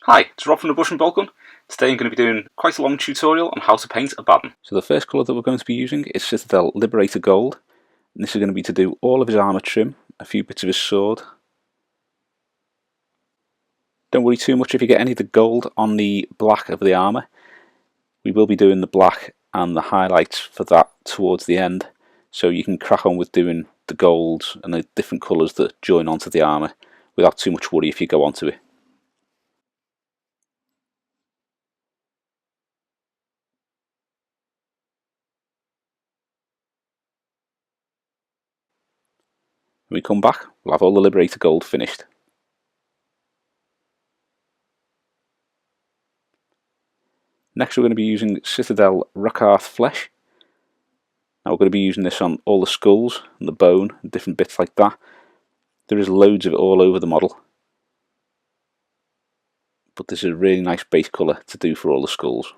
Hi, it's Rob from the Bush and Boltgun. Today I'm going to be doing quite a long tutorial on how to paint Abaddon. So the first colour that we're going to be using is Citadel Liberator Gold. And this is going to be to do all of his armour trim, a few bits of his sword. Don't worry too much if you get any of the gold on the black of the armour. We will be doing the black and the highlights for that towards the end, so you can crack on with doing the golds and the different colours that join onto the armour without too much worry if you go onto it. When we come back, we'll have all the Liberator Gold finished. Next we're going to be using Citadel Rakarth Flesh. Now we're going to be using this on all the skulls and the bone and different bits like that. There is loads of it all over the model, but this is a really nice base colour to do for all the skulls.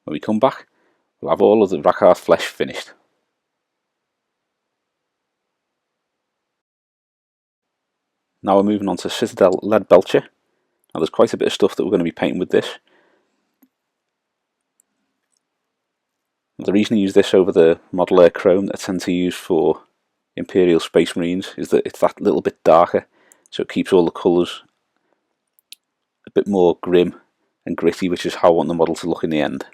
When we come back, we'll have all of the Rakarth Flesh finished. Now we're moving on to Citadel Leadbelcher. Now there's quite a bit of stuff that we're going to be painting with this. The reason I use this over the Model Air Chrome that I tend to use for Imperial Space Marines is that it's that little bit darker, so it keeps all the colours a bit more grim and gritty, which is how I want the model to look in the end.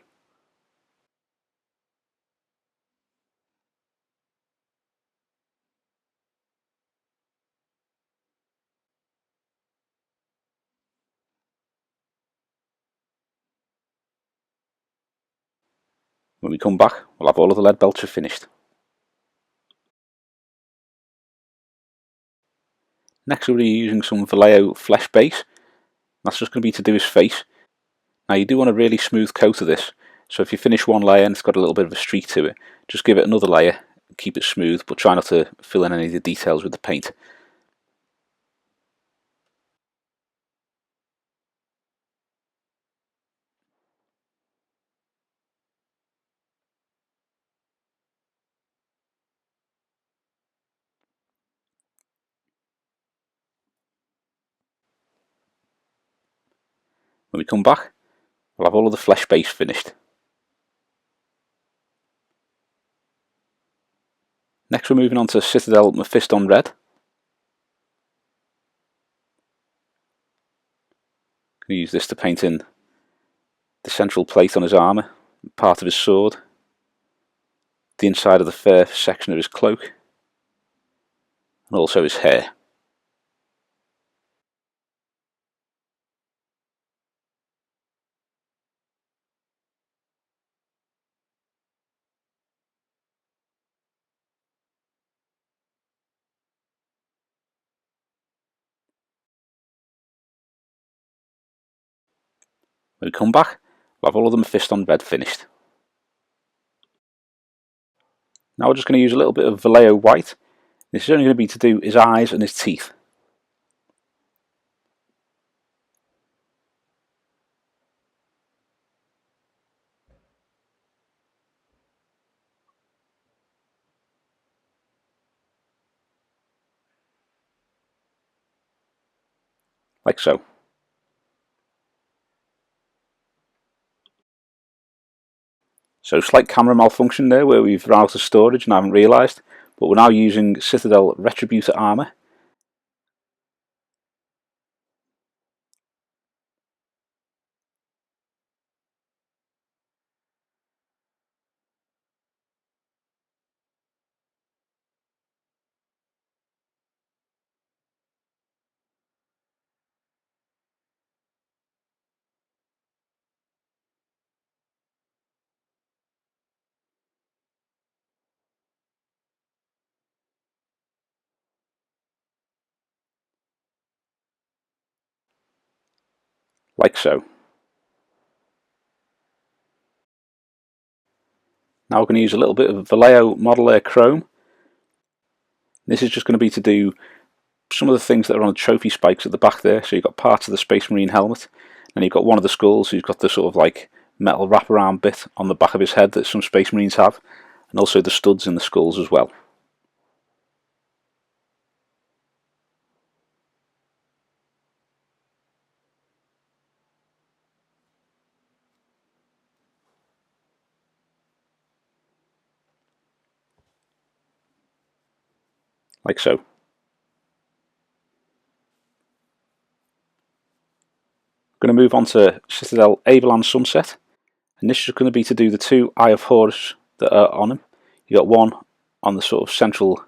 When we come back, we'll have all of the Leadbelcher finished. Next we'll be using some Vallejo Flesh Base. That's just going to be to do his face. Now you do want a really smooth coat of this, so if you finish one layer and it's got a little bit of a streak to it, just give it another layer, keep it smooth, but try not to fill in any of the details with the paint. When we come back, we'll have all of the flesh base finished. Next we're moving on to Citadel Mephiston Red. I'm going to use this to paint in the central plate on his armour, part of his sword, the inside of the fur section of his cloak, and also his hair. When we come back, we'll have all of the Mephiston Red finished. Now we're just going to use a little bit of Vallejo White. This is only going to be to do his eyes and his teeth. Like so. So slight camera malfunction there where we've run out of storage and I haven't realised, but we're now using Citadel Retributor Armour. Like so. Now we're going to use a little bit of Vallejo Model Air Chrome. This is just going to be to do some of the things that are on the trophy spikes at the back there. So you've got parts of the Space Marine helmet, and you've got one of the skulls who's got the sort of like metal wraparound bit on the back of his head that some Space Marines have, and also the studs in the skulls as well. Like so. We're going to move on to Citadel Averland Sunset, and this is going to be to do the two Eye of Horus that are on him. You got one on the sort of central,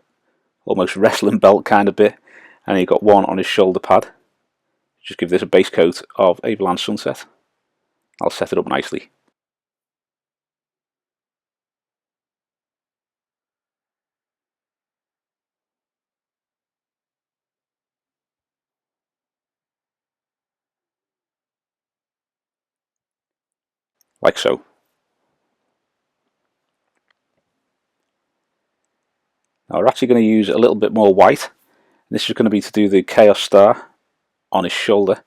almost wrestling belt kind of bit, and you got one on his shoulder pad. Just give this a base coat of Averland Sunset. I'll set it up nicely. Like so. Now we're actually going to use a little bit more white. This is going to be to do the Chaos Star on his shoulder.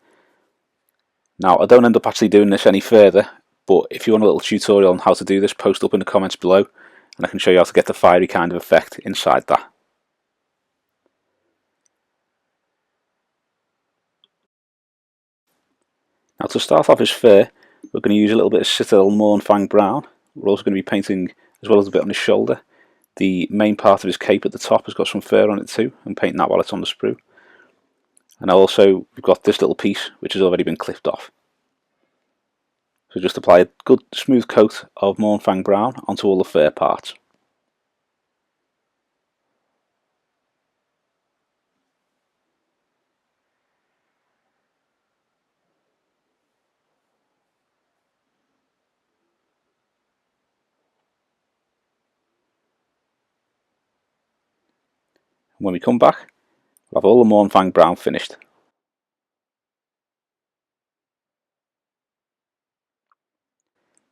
Now I don't end up actually doing this any further, but if you want a little tutorial on how to do this, post up in the comments below and I can show you how to get the fiery kind of effect inside that. Now to start off his fur, we're going to use a little bit of Citadel Mournfang Brown. We're also going to be painting, as well as a bit on his shoulder, the main part of his cape at the top has got some fur on it too, and painting that while it's on the sprue. And also we've got this little piece which has already been clipped off. So just apply a good smooth coat of Mournfang Brown onto all the fur parts. And when we come back, we'll have all the Mournfang Brown finished.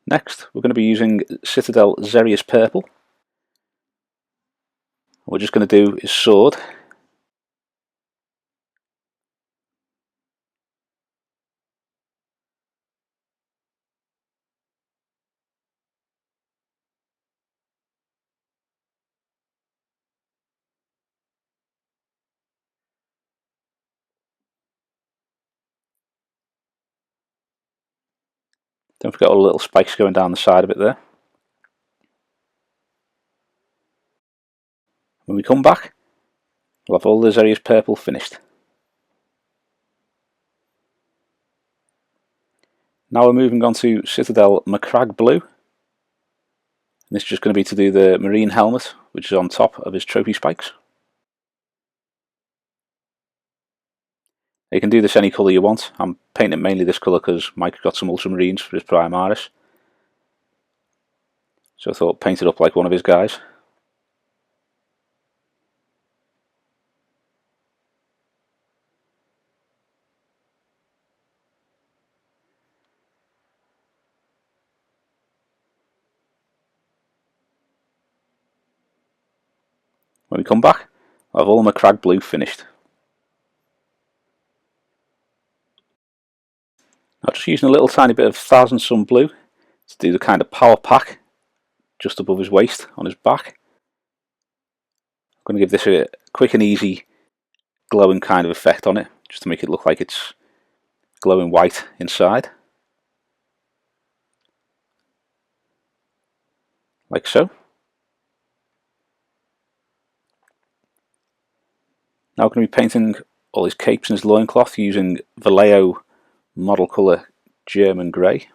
Next, we're going to be using Citadel Xerius Purple. What we're just going to do is sword. Don't forget all the little spikes going down the side of it there. When we come back, we'll have all the Xerius Purple finished. Now we're moving on to Citadel Macragge Blue. And this is just going to be to do the Marine helmet, which is on top of his trophy spikes. You can do this any colour you want. I'm painting mainly this colour because Mike got some Ultramarines for his Primaris. So I thought paint it up like one of his guys. When we come back, I'll have all the Macragge Blue finished. Now just using a little tiny bit of Thousand Sun Blue to do the kind of power pack just above his waist on his back. I'm going to give this a quick and easy glowing kind of effect on it, just to make it look like it's glowing white inside. Like so. Now we're going to be painting all his capes and his loincloth using Vallejo model colour German Grey.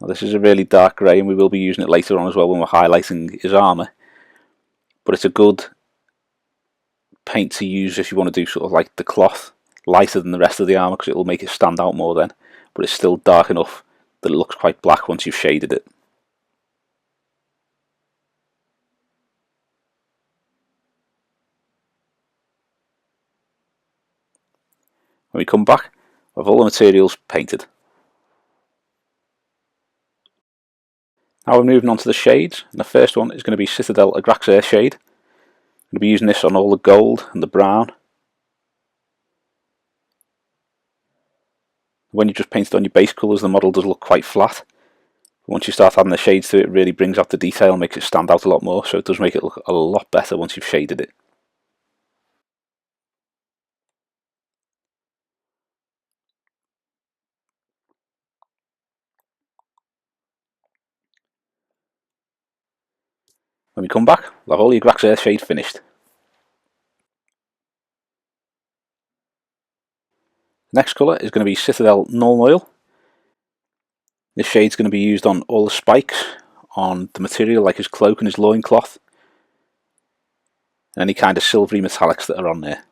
Now this is a really dark grey and we will be using it later on as well when we're highlighting his armour. But it's a good paint to use if you want to do sort of like the cloth lighter than the rest of the armour, because it will make it stand out more then. But it's still dark enough that it looks quite black once you've shaded it. When we come back, we have all the materials painted. Now we're moving on to the shades, and the first one is going to be Citadel Leadbelcher shade. I'm going to be using this on all the gold and the brown. When you just paint it on your base colours, the model does look quite flat. Once you start adding the shades to it, it really brings out the detail and makes it stand out a lot more, so it does make it look a lot better once you've shaded it. When we come back, we'll have all your Leadbelcher shade finished. The next colour is going to be Citadel Null Oil. This shade's going to be used on all the spikes, on the material like his cloak and his loincloth, and any kind of silvery metallics that are on there.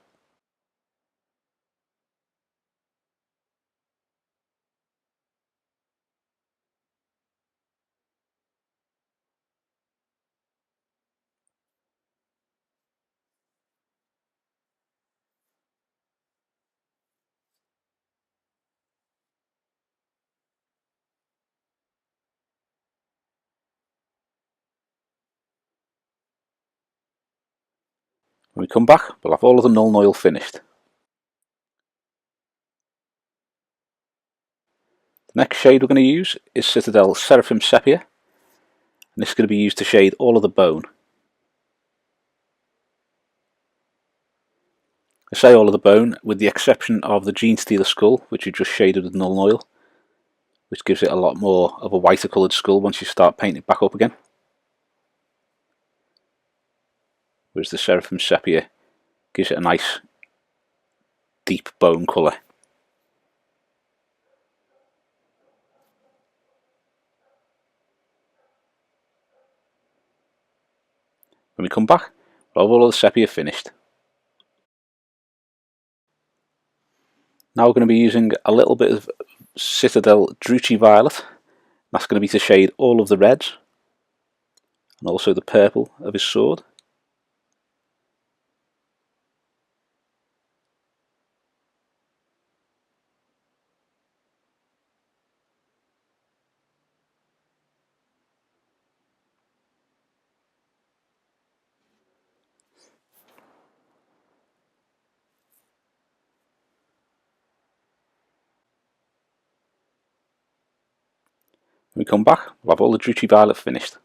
When we come back, we'll have all of the Null Oil finished. The next shade we're going to use is Citadel Seraphim Sepia, and this is going to be used to shade all of the bone. I say all of the bone, with the exception of the Genestealer skull, which we just shaded with Null Oil, which gives it a lot more of a whiter coloured skull once you start painting it back up again. Whereas the Seraphim Sepia gives it a nice deep bone colour. When we come back, we'll have all of the sepia finished. Now we're going to be using a little bit of Citadel Druchii Violet. That's going to be to shade all of the reds and also the purple of his sword. When we come back, we'll have all the Druchii Violet finished.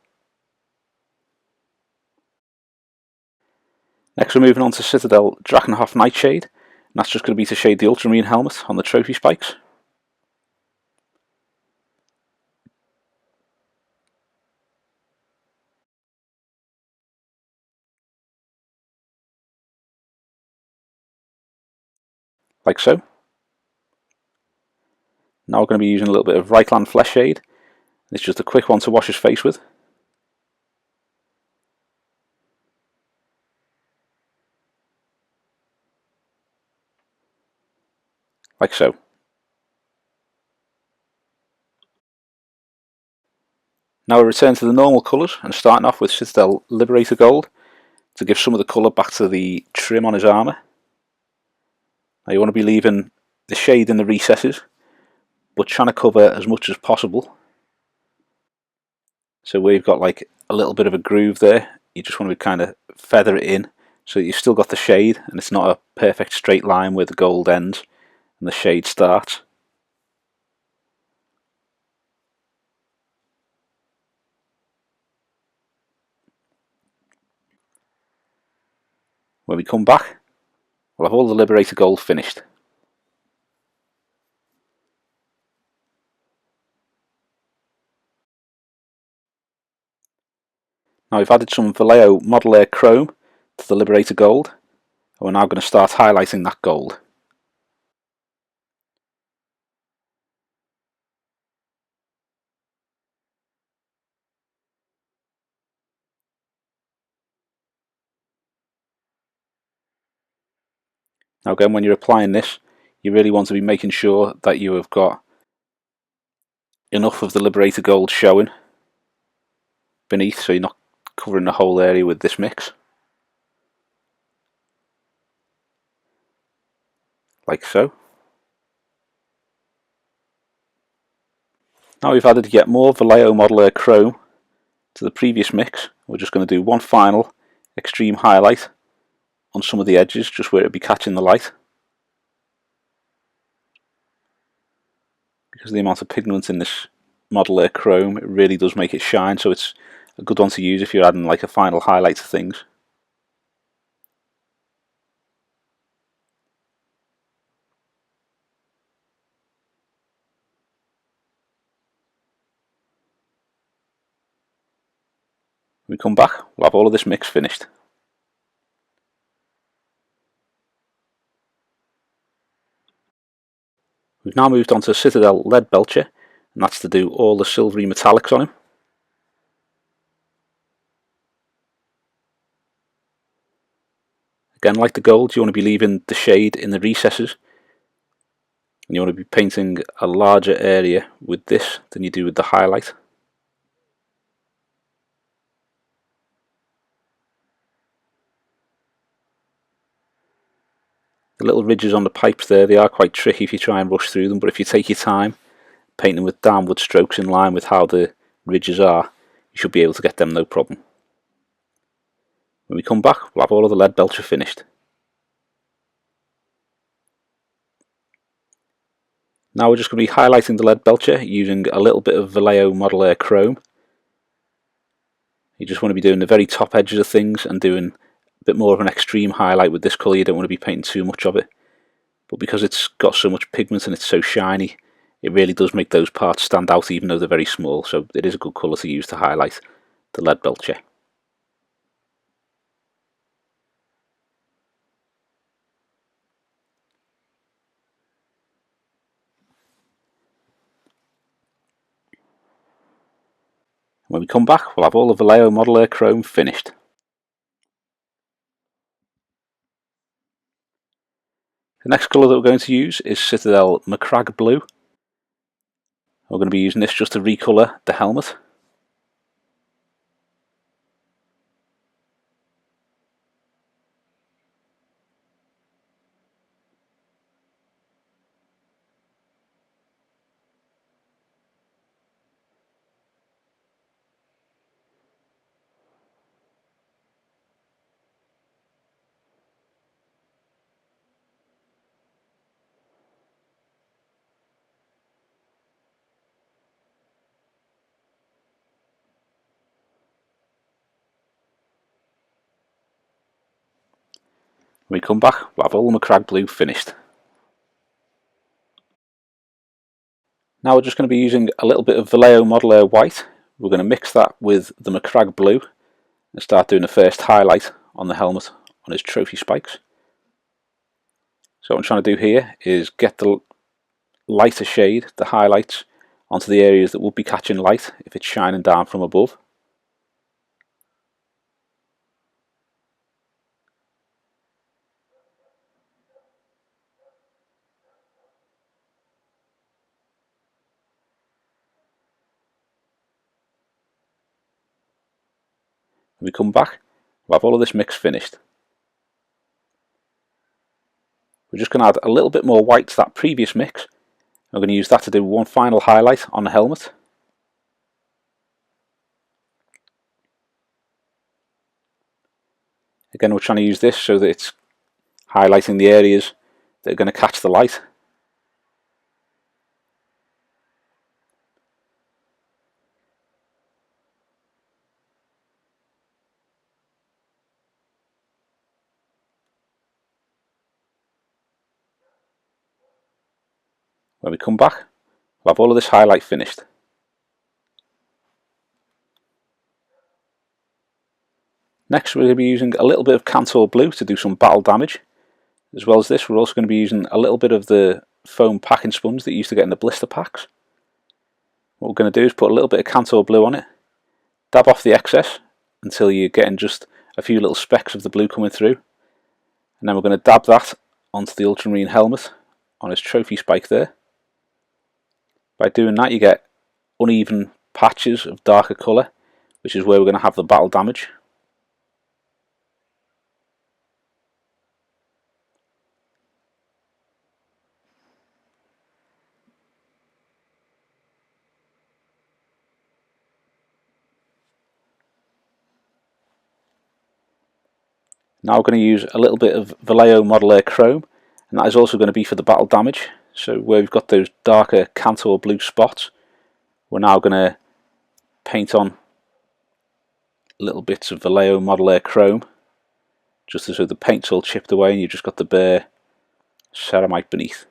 Next we're moving on to Citadel Drakenhof Nightshade, and that's just going to be to shade the Ultramarine helmet on the trophy spikes. Like so. Now we're going to be using a little bit of Rakarth Flesh Shade. It's just a quick one to wash his face with. Like so. Now we return to the normal colours and starting off with Citadel Liberator Gold to give some of the colour back to the trim on his armour. Now you want to be leaving the shade in the recesses, but trying to cover as much as possible. So where you've got like a little bit of a groove there, you just want to kind of feather it in so that you've still got the shade and it's not a perfect straight line where the gold ends and the shade starts. When we come back, we'll have all the Liberator Gold finished. Now we've added some Vallejo Model Air Chrome to the Liberator Gold, and we're now going to start highlighting that gold. Now again, when you're applying this, you really want to be making sure that you have got enough of the Liberator Gold showing beneath, so you're not covering the whole area with this mix. Like so. Now we've added yet more Vallejo Model Air Chrome to the previous mix. We're just going to do one final extreme highlight on some of the edges, just where it'll be catching the light. Because of the amount of pigment in this model air chrome, it really does make it shine, so it's a good one to use if you're adding like a final highlight to things. When we come back, we'll have all of this mix finished. We've now moved on to Citadel Leadbelcher, and that's to do all the silvery metallics on him. Again, like the gold, you want to be leaving the shade in the recesses, and you want to be painting a larger area with this than you do with the highlight. The little ridges on the pipes there, they are quite tricky if you try and rush through them, but if you take your time, painting with downward strokes in line with how the ridges are, you should be able to get them no problem. When we come back, we'll have all of the Leadbelcher finished. Now we're just going to be highlighting the Leadbelcher using a little bit of Vallejo Model Air Chrome. You just want to be doing the very top edges of things and doing a bit more of an extreme highlight with this colour. You don't want to be painting too much of it. But because it's got so much pigment and it's so shiny, it really does make those parts stand out even though they're very small. So it is a good colour to use to highlight the Leadbelcher. When we come back, we'll have all of Vallejo Model Air Chrome finished. The next colour that we're going to use is Citadel Macragge Blue. We're going to be using this just to recolour the helmet. When we come back, we'll have all the Macragge Blue finished. Now we're just going to be using a little bit of Vallejo Model Air White. We're going to mix that with the Macragge Blue and start doing the first highlight on the helmet on his trophy spikes. So what I'm trying to do here is get the lighter shade, the highlights, onto the areas that would be catching light if it's shining down from above. When we come back, we'll have all of this mix finished. We're just going to add a little bit more white to that previous mix. I'm going to use that to do one final highlight on the helmet. Again, we're trying to use this so that it's highlighting the areas that are going to catch the light. When we come back, we'll have all of this highlight finished. Next, we're going to be using a little bit of Cantor Blue to do some battle damage. As well as this, we're also going to be using a little bit of the foam packing sponge that you used to get in the blister packs. What we're going to do is put a little bit of Cantor Blue on it, dab off the excess until you're getting just a few little specks of the blue coming through, and then we're going to dab that onto the ultramarine helmet on his trophy spike there. By doing that, you get uneven patches of darker colour, which is where we're going to have the battle damage. Now we're going to use a little bit of Vallejo Model Air Chrome, and that is also going to be for the battle damage. So where we've got those darker Cantor blue spots, we're now going to paint on little bits of Vallejo Model Air Chrome, just as so the paint's all chipped away and you've just got the bare ceramite beneath.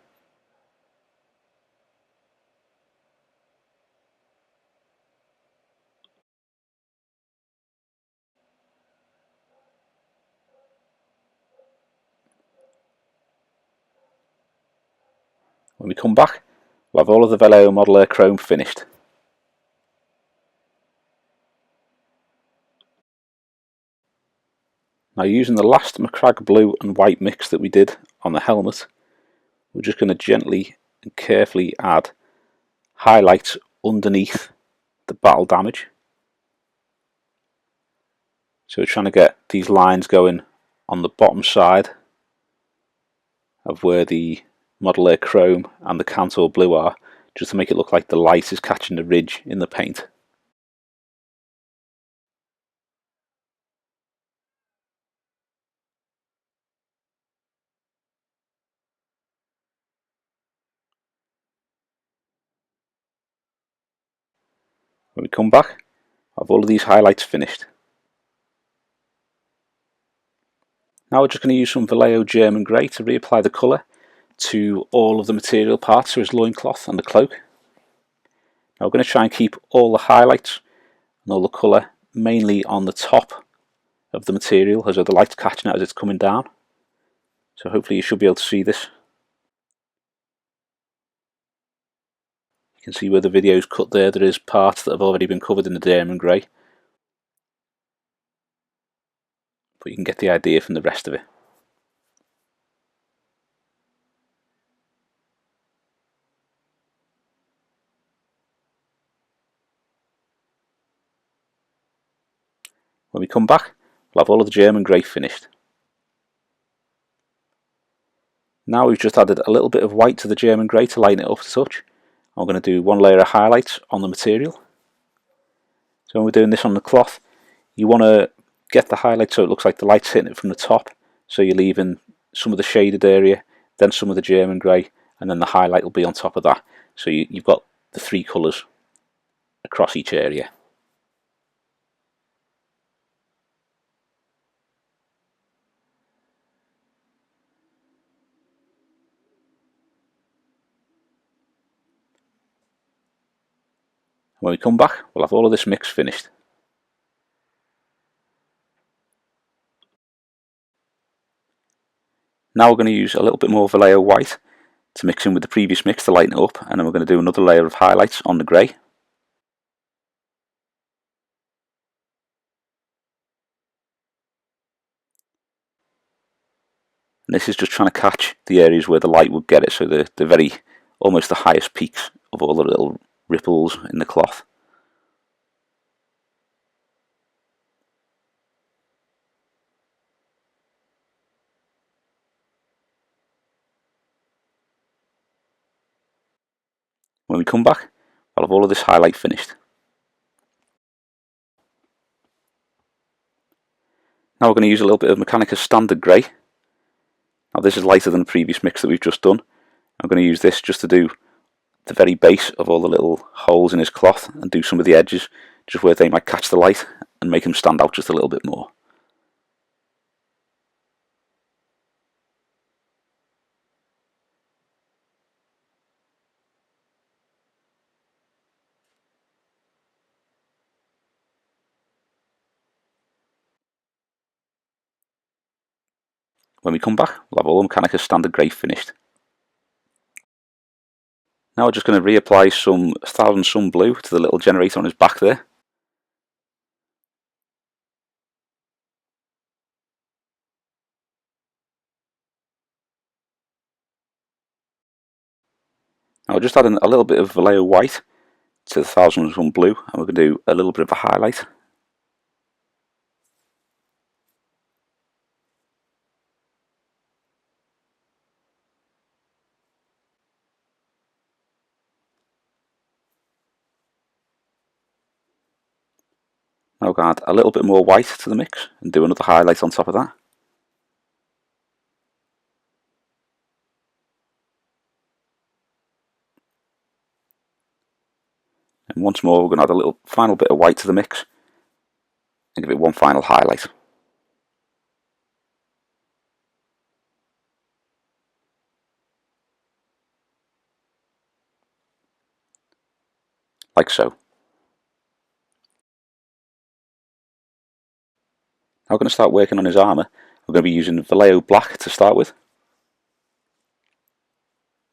When we come back, we'll have all of the Vallejo Model Air Chrome finished. Now, using the last Macragge blue and white mix that we did on the helmet, we're just going to gently and carefully add highlights underneath the battle damage. So we're trying to get these lines going on the bottom side of where the Model Air Chrome and the Cantor blue are, just to make it look like the light is catching the ridge in the paint. When we come back, I have all of these highlights finished. Now we're just going to use some Vallejo German Grey to reapply the colour to all of the material parts, so his loincloth and the cloak. Now we're going to try and keep all the highlights and all the colour mainly on the top of the material, as though the light's catching it as it's coming down. So hopefully you should be able to see this. You can see where the video's cut there is parts that have already been covered in the German Grey. But you can get the idea from the rest of it. When we come back, we'll have all of the German Grey finished. Now we've just added a little bit of white to the German Grey to lighten it up a touch. I'm going to do one layer of highlights on the material. So when we're doing this on the cloth, you want to get the highlight so it looks like the light's hitting it from the top. So you're leaving some of the shaded area, then some of the German Grey, and then the highlight will be on top of that. So you've got the three colours across each area. When we come back, we'll have all of this mix finished. Now we're going to use a little bit more Vallejo white to mix in with the previous mix to lighten it up, and then we're going to do another layer of highlights on the grey. And this is just trying to catch the areas where the light would get it, so the very, almost the highest peaks of all the little ripples in the cloth. When we come back, I'll have all of this highlight finished. Now we're going to use a little bit of Mechanicus Standard Grey. Now this is lighter than the previous mix that we've just done. I'm going to use this just to do the very base of all the little holes in his cloth and do some of the edges, just where they might catch the light and make him stand out just a little bit more. When we come back, we'll have all the Mechanicus Standard Grey finished. Now we're just going to reapply some 1000 Sun Blue to the little generator on his back there. Now we're just adding a little bit of Vallejo white to the 1000 Sun Blue, and we're going to do a little bit of a highlight. Now we're going to add a little bit more white to the mix and do another highlight on top of that. And once more we're going to add a little final bit of white to the mix and give it one final highlight. Like so. Now we're going to start working on his armour. We're going to be using Vallejo Black to start with.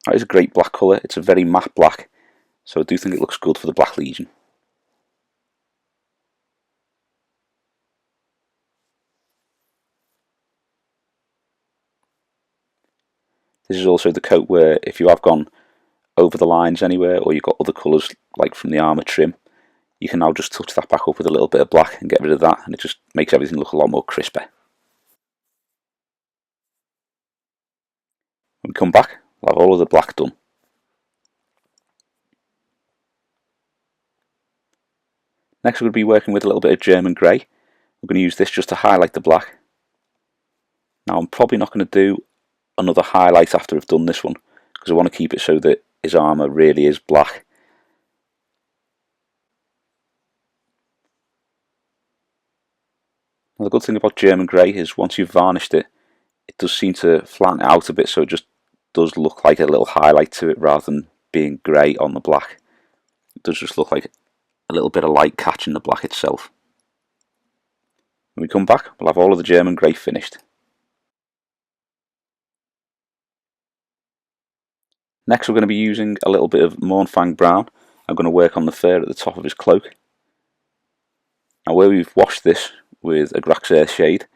That is a great black colour, it's a very matte black, so I do think it looks good for the Black Legion. This is also the coat where if you have gone over the lines anywhere, or you've got other colours like from the armour trim, you can now just touch that back up with a little bit of black and get rid of that, and it just makes everything look a lot more crisper. When we come back, we'll have all of the black done. Next we're going to be working with a little bit of German grey. We're going to use this just to highlight the black. Now I'm probably not going to do another highlight after I've done this one, because I want to keep it so that his armour really is black. Now the good thing about German grey is once you've varnished it, it does seem to flatten it out a bit, so it just does look like a little highlight to it rather than being grey on the black. It does just look like a little bit of light catching the black itself. When we come back, we'll have all of the German grey finished. Next we're going to be using a little bit of Mournfang Brown. I'm going to work on the fur at the top of his cloak. Now where we've washed this with a Graxair shade,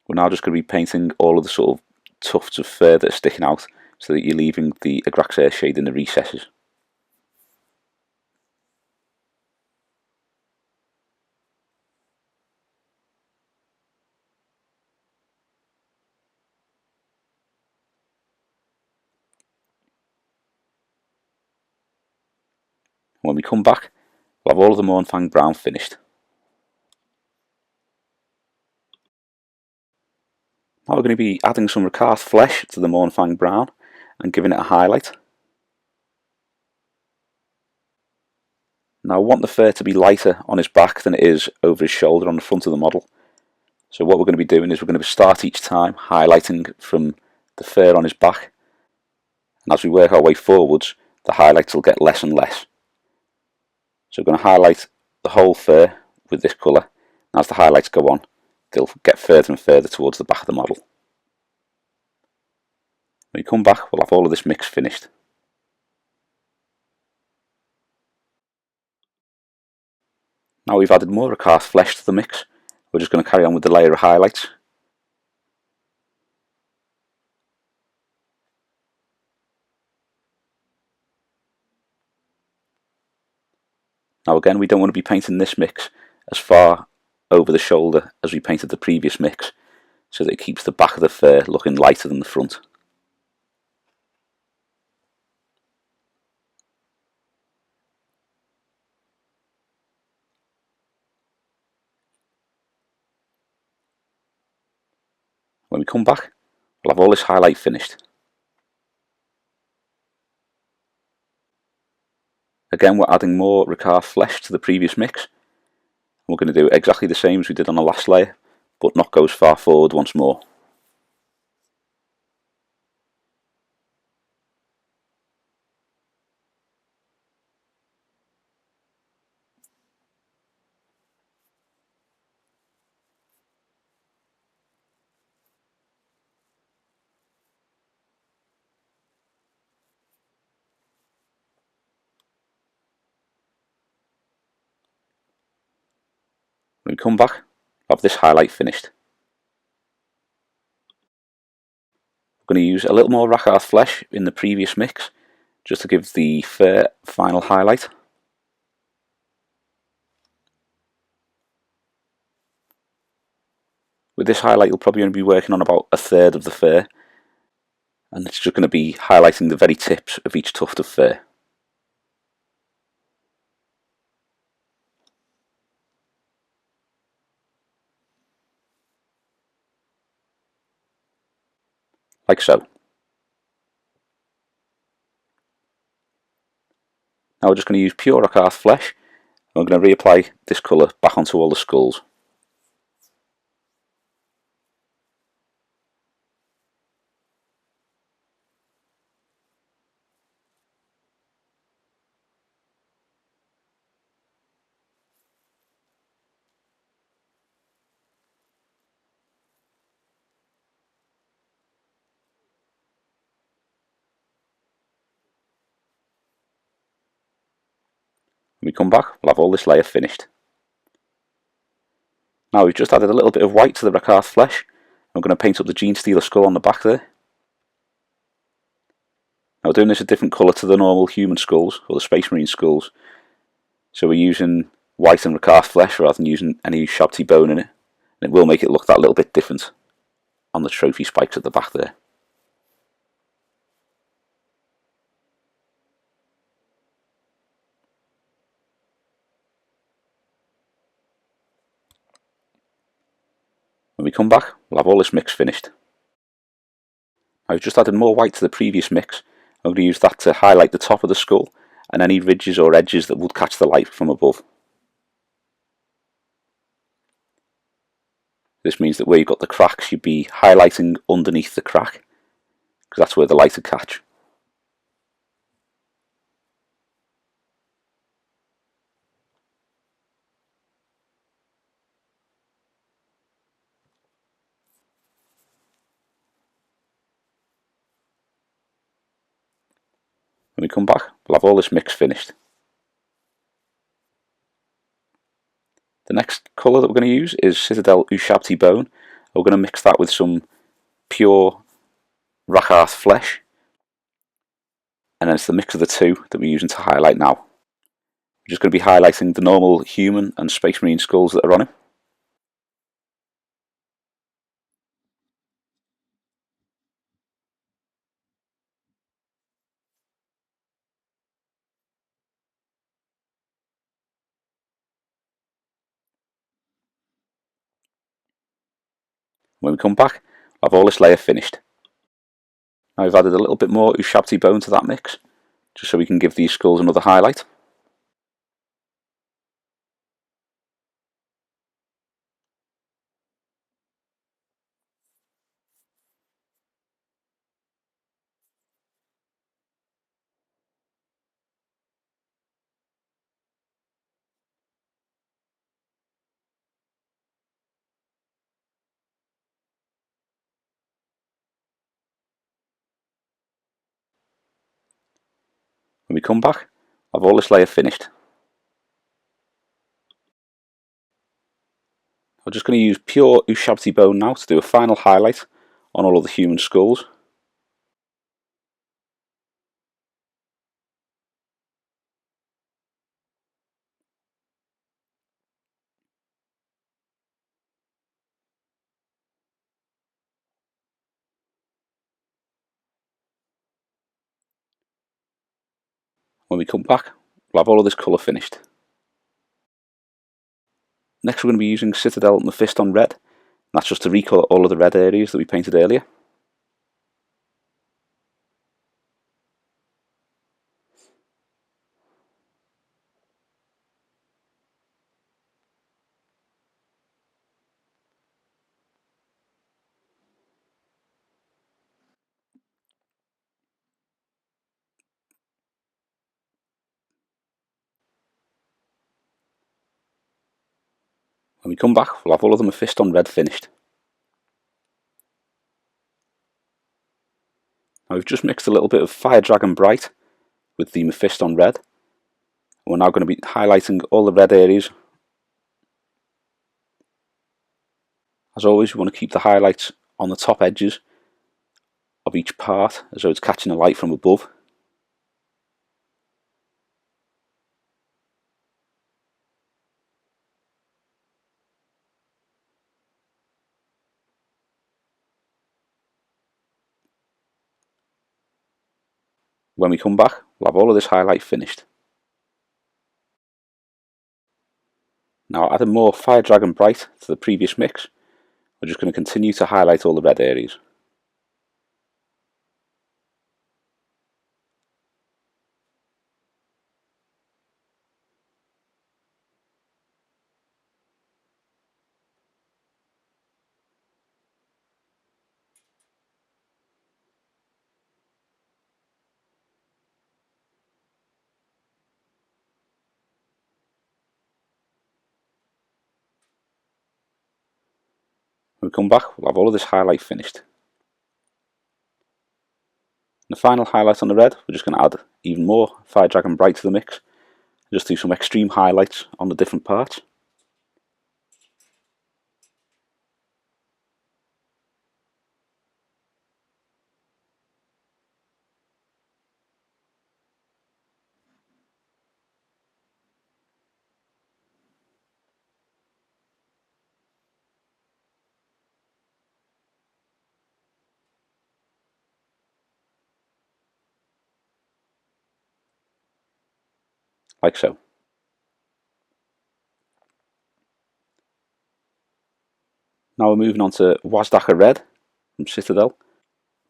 we're now just going to be painting all of the sort of tufts of fur that are sticking out, so that you're leaving the Agraxair shade in the recesses. When we come back, we'll have all of the Mournfang Brown finished. Now we're going to be adding some Rakarth flesh to the Mournfang Brown and giving it a highlight. Now I want the fur to be lighter on his back than it is over his shoulder on the front of the model. So what we're going to be doing is we're going to start each time highlighting from the fur on his back, and as we work our way forwards, the highlights will get less and less. So we're going to highlight the whole fur with this colour, and as the highlights go on, they'll get further and further towards the back of the model. When we come back, we'll have all of this mix finished. Now we've added more Rakarth flesh to the mix, we're just going to carry on with the layer of highlights. Now again, we don't want to be painting this mix as far over the shoulder as we painted the previous mix, so that it keeps the back of the fur looking lighter than the front. When we come back, we'll have all this highlight finished. Again, we're adding more Rakarth flesh to the previous mix. We're going to do exactly the same as we did on the last layer, but not go as far forward once more. When we come back, we'll have this highlight finished. We're going to use a little more Rakarth flesh in the previous mix, just to give the fur final highlight. With this highlight, you'll probably only be working on about a third of the fur, and it's just going to be highlighting the very tips of each tuft of fur. Like so. Now we're just going to use pure Rakarth flesh, and we're going to reapply this colour back onto all the skulls. When we come back, we'll have all this layer finished. Now we've just added a little bit of white to the Rakarth flesh, and we're going to paint up the Genestealer skull on the back there. Now we're doing this a different colour to the normal human skulls, or the Space Marine skulls. So we're using white and Rakarth flesh rather than using any Shabti bone in it. And it will make it look that little bit different on the trophy spikes at the back there. When we come back, we'll have all this mix finished. I've just added more white to the previous mix. I'm going to use that to highlight the top of the skull and any ridges or edges that would catch the light from above. This means that where you've got the cracks, you'd be highlighting underneath the crack, because that's where the light would catch. When we come back, we'll have all this mix finished. The next colour that we're going to use is Citadel Ushabti Bone. We're going to mix that with some pure Rakarth flesh, and then it's the mix of the two that we're using to highlight now. We're just going to be highlighting the normal human and Space Marine skulls that are on him. When we come back, we'll have all this layer finished. Now we've added a little bit more Ushabti bone to that mix, just so we can give these skulls another highlight. When we come back, we'll have all this layer finished. I'm just going to use pure Ushabti bone now to do a final highlight on all of the human skulls. When we come back, we'll have all of this colour finished. Next we're going to be using Citadel Mephiston Red. That's just to recolour all of the red areas that we painted earlier. When we come back, we'll have all of the Mephiston Red finished. Now we've just mixed a little bit of Fire Dragon Bright with the Mephiston Red. We're now going to be highlighting all the red areas. As always, we want to keep the highlights on the top edges of each part, as though it's catching the light from above. When we come back, we'll have all of this highlight finished. Now adding more Fire Dragon Bright to the previous mix, we're just going to continue to highlight all the red areas. When we come back, we'll have all of this highlight finished. And the final highlight on the red, we're just going to add even more Fire Dragon Bright to the mix. Just do some extreme highlights on the different parts. Like so. Now we're moving on to Wazdaka Red from Citadel.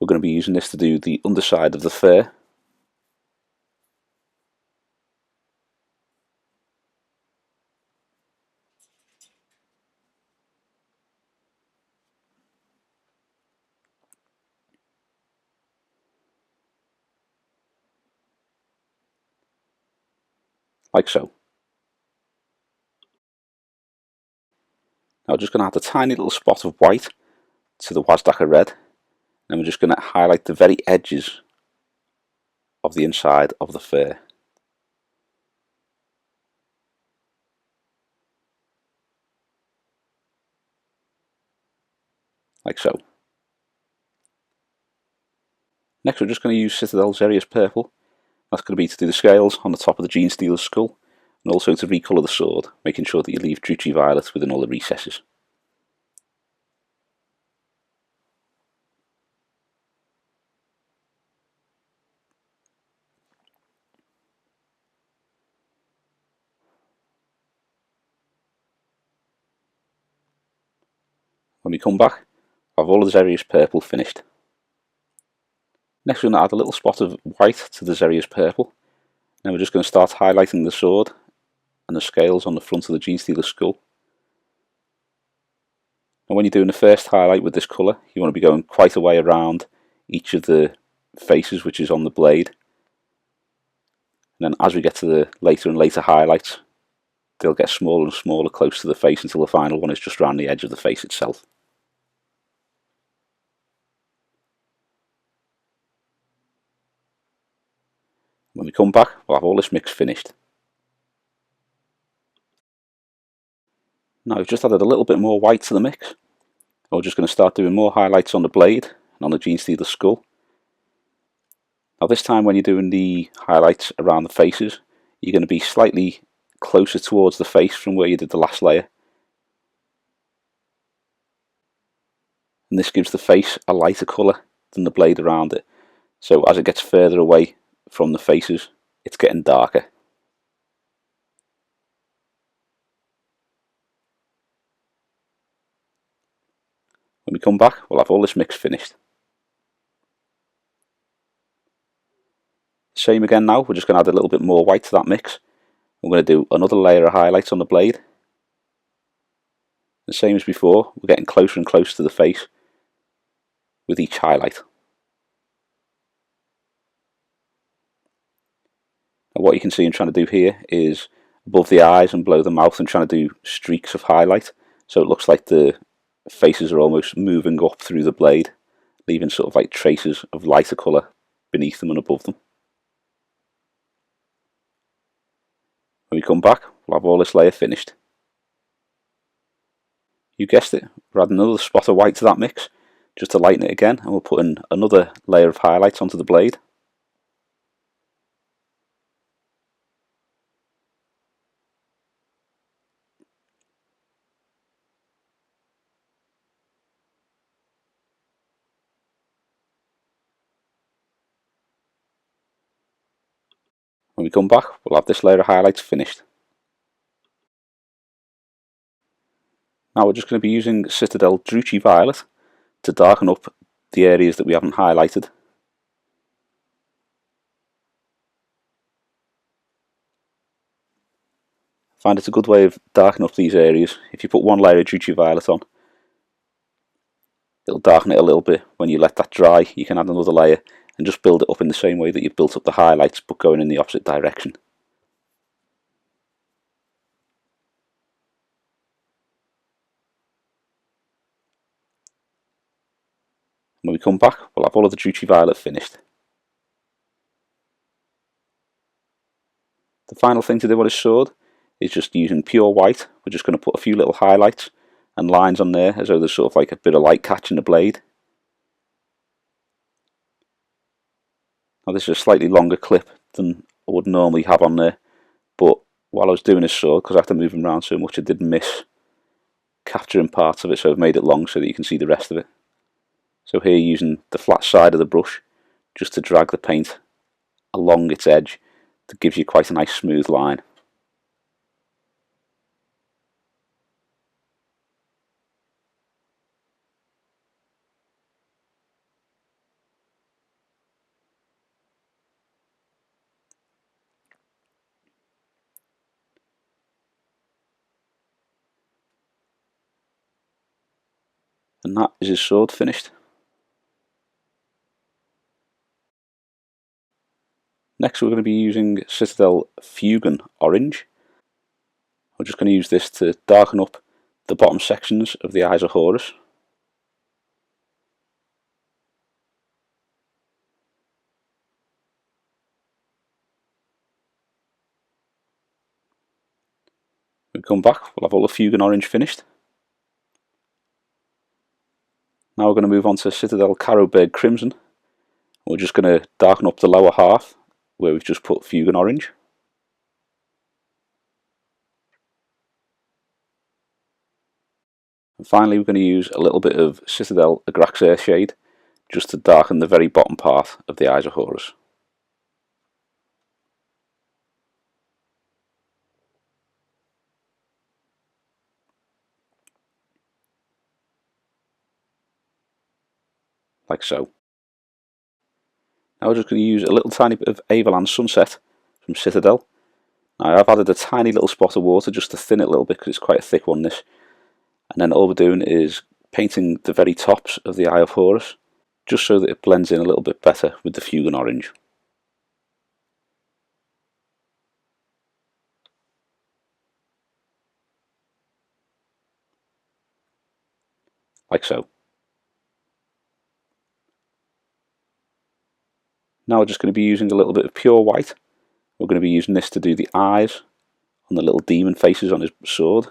We're going to be using this to do the underside of the fur. Like so. Now we're just going to add a tiny little spot of white to the Wazdaka Red. And we're just going to highlight the very edges of the inside of the fur. Like so. Next we're just going to use Citadel Xerius Purple. That's going to be to do the scales on the top of the Gene Stealer's skull, and also to recolour the sword, making sure that you leave Druchii Violet within all the recesses. When we come back, I have all of the Xerius Purple finished. Next we're going to add a little spot of white to the Xerius Purple. Then we're just going to start highlighting the sword and the scales on the front of the Gene Stealer's skull. And when you're doing the first highlight with this colour, you want to be going quite a way around each of the faces which is on the blade. And then as we get to the later and later highlights, they'll get smaller and smaller close to the face until the final one is just around the edge of the face itself. When we come back, we'll have all this mix finished. Now we've just added a little bit more white to the mix. We're just going to start doing more highlights on the blade and on the Gene Stealer's skull. Now this time when you're doing the highlights around the faces, you're going to be slightly closer towards the face from where you did the last layer. And this gives the face a lighter colour than the blade around it. So as it gets further away from the faces, it's getting darker. When we come back, we'll have all this mix finished. Same again now, we're just going to add a little bit more white to that mix. We're going to do another layer of highlights on the blade. The same as before, we're getting closer and closer to the face with each highlight. And what you can see I'm trying to do here is above the eyes and below the mouth, I'm trying to do streaks of highlight, so it looks like the faces are almost moving up through the blade, leaving sort of like traces of lighter colour beneath them and above them. When we come back, we'll have all this layer finished. You guessed it, we're adding another spot of white to that mix, just to lighten it again, and we'll put in another layer of highlights onto the blade. When we come back, we'll have this layer of highlights finished. Now we're just going to be using Citadel Druchii Violet to darken up the areas that we haven't highlighted. I find it's a good way of darkening up these areas. If you put one layer of Druchii Violet on, it'll darken it a little bit. When you let that dry, you can add another layer and just build it up in the same way that you've built up the highlights, but going in the opposite direction. When we come back, we'll have all of the Druchii Violet finished. The final thing to do on his sword is just using pure white. We're just going to put a few little highlights and lines on there as though there's sort of like a bit of light catching the blade. Now this is a slightly longer clip than I would normally have on there, but while I was doing his sword, because I have to move him around so much, I did miss capturing parts of it, so I've made it long so that you can see the rest of it. So here, using the flat side of the brush just to drag the paint along its edge, that gives you quite a nice smooth line. And that is his sword finished. Next we're going to be using Citadel Fugan Orange. We're just going to use this to darken up the bottom sections of the Eyes of Horus. When we come back, we'll have all the Fugan Orange finished. Now we're going to move on to Citadel Carroburg Crimson. We're just going to darken up the lower half where we've just put Fugan Orange. And finally we're going to use a little bit of Citadel Agraxair Shade just to darken the very bottom part of the Eyes of Horus. Like so. Now we're just going to use a little tiny bit of Averland Sunset from Citadel. Now I've added a tiny little spot of water just to thin it a little bit because it's quite a thick one, this. And then all we're doing is painting the very tops of the Eye of Horus, just so that it blends in a little bit better with the Fugan Orange. Like so. Now we're just going to be using a little bit of pure white. We're going to be using this to do the eyes on the little demon faces on his sword.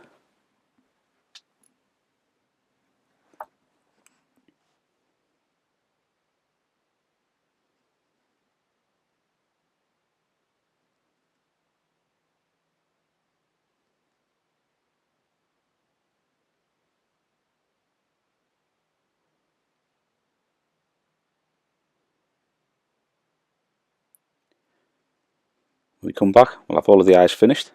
When we come back, we'll have all of the eyes finished.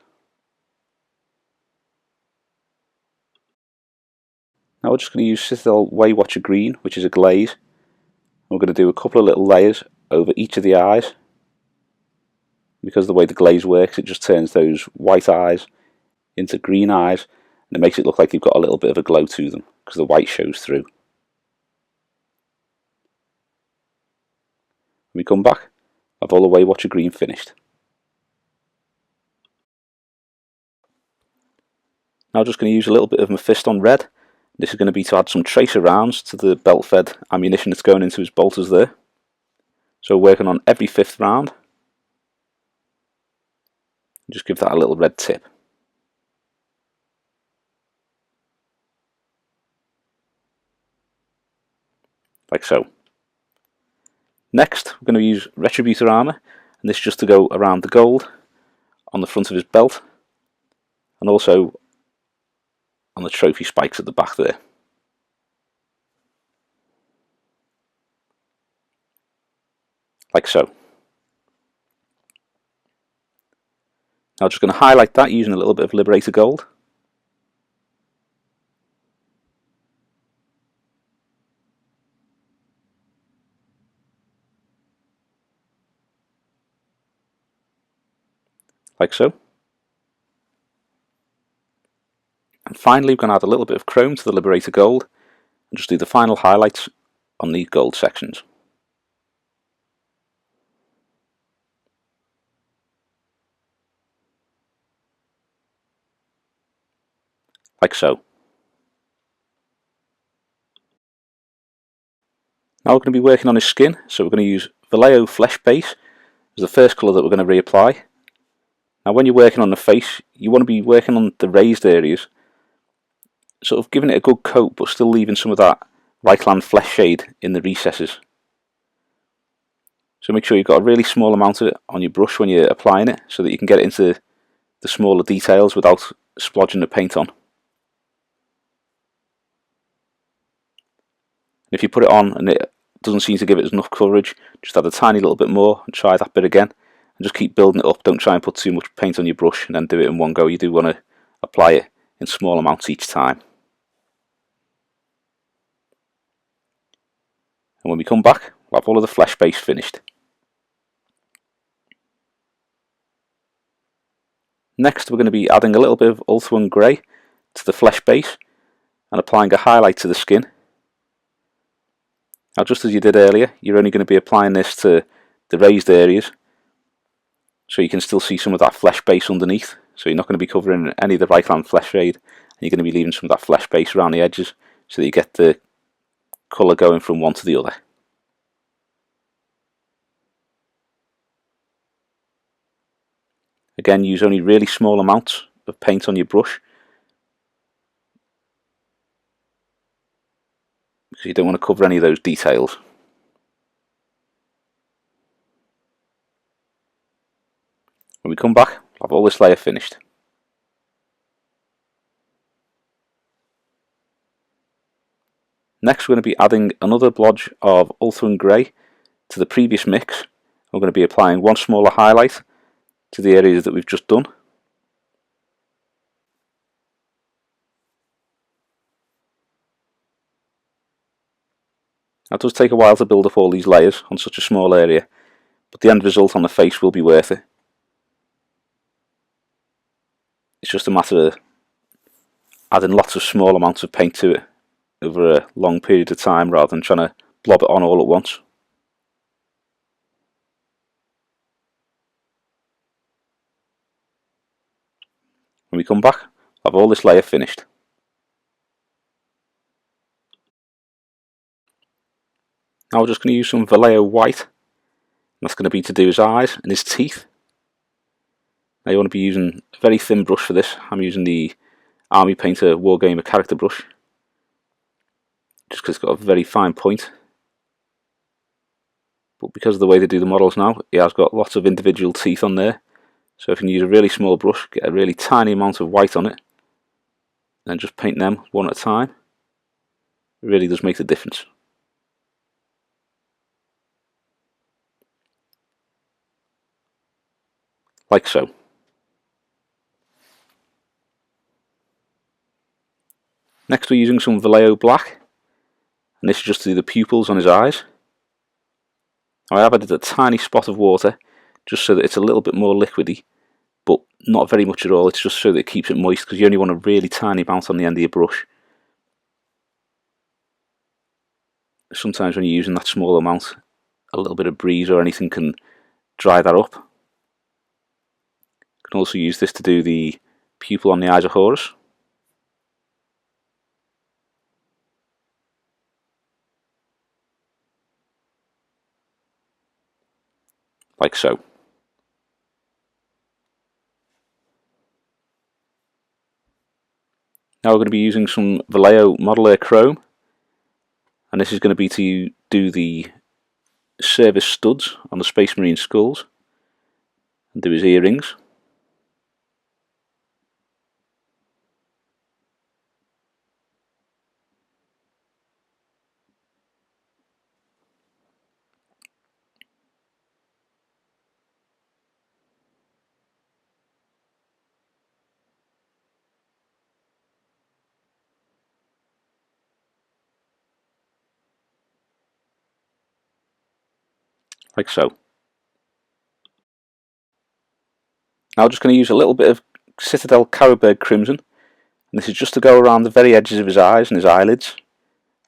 Now we're just going to use Citadel Waywatcher Green, which is a glaze. We're going to do a couple of little layers over each of the eyes. Because of the way the glaze works, it just turns those white eyes into green eyes, and it makes it look like they've got a little bit of a glow to them, because the white shows through. When we come back, I've all the Waywatcher Green finished. Now I'm just going to use a little bit of Mephiston Red. This is going to be to add some tracer rounds to the belt-fed ammunition that's going into his bolters there. So working on every 5th round. Just give that a little red tip. Like so. Next, we're going to use Retributor Armour, and this just to go around the gold on the front of his belt, and also on the trophy spikes at the back there. Like so. Now I'm just going to highlight that using a little bit of Liberator Gold. Like so. And finally we're going to add a little bit of chrome to the Liberator Gold and just do the final highlights on these gold sections. Like so. Now we're going to be working on his skin, so we're going to use Vallejo Flesh Base as the first colour that we're going to reapply. Now when you're working on the face, you want to be working on the raised areas, sort of giving it a good coat but still leaving some of that Rakarth flesh shade in the recesses. So make sure you've got a really small amount of it on your brush when you're applying it, so that you can get it into the smaller details without splodging the paint on. If you put it on and it doesn't seem to give it enough coverage, just add a tiny little bit more and try that bit again, and just keep building it up. Don't try and put too much paint on your brush and then do it in one go. You do want to apply it in small amounts each time. And when we come back, we'll have all of the flesh base finished. Next we're going to be adding a little bit of Ulthuan Grey to the flesh base and applying a highlight to the skin. Now just as you did earlier, you're only going to be applying this to the raised areas, so you can still see some of that flesh base underneath. So you're not going to be covering any of the Rakarth flesh shade, and you're going to be leaving some of that flesh base around the edges so that you get the colour going from one to the other. Again, use only really small amounts of paint on your brush, because you don't want to cover any of those details. When we come back, we'll have all this layer finished. Next we're going to be adding another blotch of Ulthuan Grey to the previous mix. We're going to be applying one smaller highlight to the areas that we've just done. Now, it does take a while to build up all these layers on such a small area, but the end result on the face will be worth it. It's just a matter of adding lots of small amounts of paint to it over a long period of time rather than trying to blob it on all at once. When we come back, I'll have all this layer finished. Now we're just going to use some Vallejo White, and that's going to be to do his eyes and his teeth. Now you want to be using a very thin brush for this. I'm using the Army Painter Wargamer character brush, just because it's got a very fine point. But because of the way they do the models now, he has got lots of individual teeth on there. So if you use a really small brush, get a really tiny amount of white on it, and then just paint them one at a time, it really does make the difference. Like so. Next we're using some Vallejo Black, and this is just to do the pupils on his eyes. I have added a tiny spot of water just so that it's a little bit more liquidy, but not very much at all. It's just so that it keeps it moist, because you only want a really tiny amount on the end of your brush. Sometimes when you're using that small amount, a little bit of breeze or anything can dry that up. You can also use this to do the pupil on the eyes of Horus. Like so. Now we're going to be using some Vallejo Model Air Chrome, and this is going to be to do the service studs on the Space Marine skulls and do his earrings. Like so. Now I'm just going to use a little bit of Citadel Carroburg Crimson, and this is just to go around the very edges of his eyes and his eyelids.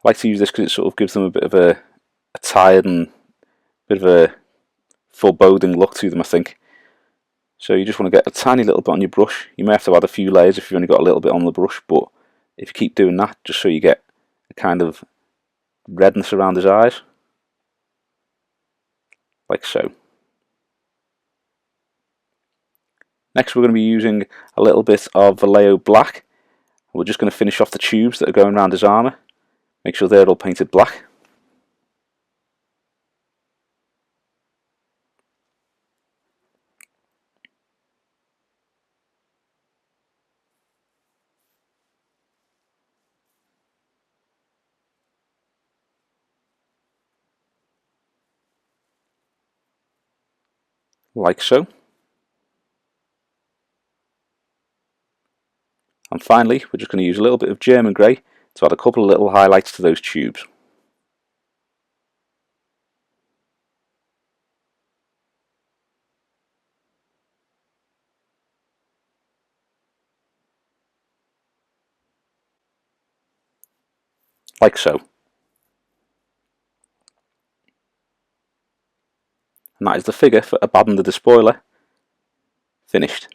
I like to use this because it sort of gives them a bit of a tired and bit of a foreboding look to them, I think. So you just want to get a tiny little bit on your brush. You may have to add a few layers if you've only got a little bit on the brush, but if you keep doing that, just so you get a kind of redness around his eyes. like so. Next we're going to be using a little bit of Vallejo black. We're just going to finish off the tubes that are going around his armour. Make sure they're all painted black. Like so. And finally, we're just going to use a little bit of German grey to add a couple of little highlights to those tubes. Like so. And that is the figure for Abaddon the Despoiler, finished.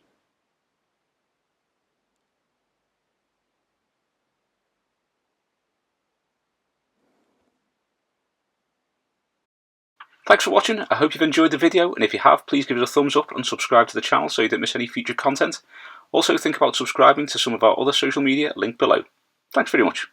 Thanks for watching. I hope you've enjoyed the video, and if you have, please give us a thumbs up and subscribe to the channel so you don't miss any future content. Also think about subscribing to some of our other social media linked below. Thanks very much.